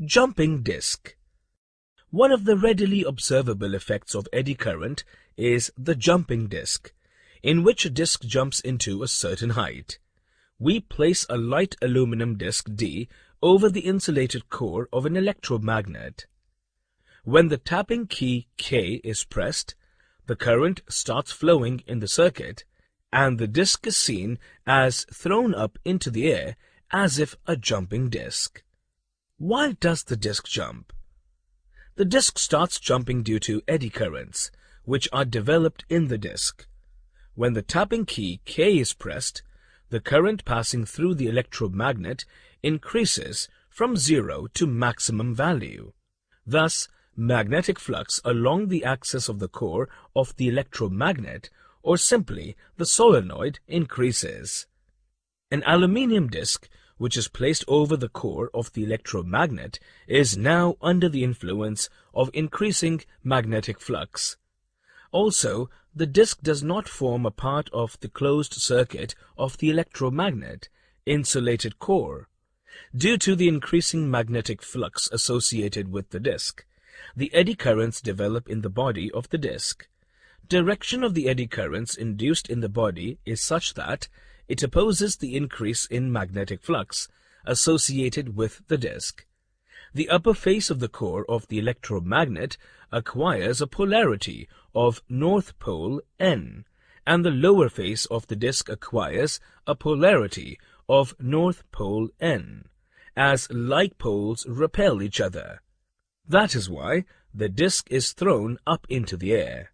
Jumping disk. One of the readily observable effects of eddy current is the jumping disk, in which a disk jumps into a certain height. We place a light aluminum disk D over the insulated core of an electromagnet. When the tapping key K is pressed, the current starts flowing in the circuit, and the disk is seen as thrown up into the air as if a jumping disk. Why does the disk jump? The disk starts jumping due to eddy currents, which are developed in the disk. When the tapping key K is pressed, the current passing through the electromagnet increases from 0 to maximum value. Thus, magnetic flux along the axis of the core of the electromagnet, or simply the solenoid, increases. An aluminium disk, which is placed over the core of the electromagnet, is now under the influence of increasing magnetic flux. Also, the disk does not form a part of the closed circuit of the electromagnet insulated core. Due to the increasing magnetic flux associated with the disk, the eddy currents develop in the body of the disk. Direction of the eddy currents induced in the body is such that it opposes the increase in magnetic flux associated with the disk. The upper face of the core of the electromagnet acquires a polarity of north pole N, and the lower face of the disk acquires a polarity of north pole N, as like poles repel each other. That is why the disk is thrown up into the air.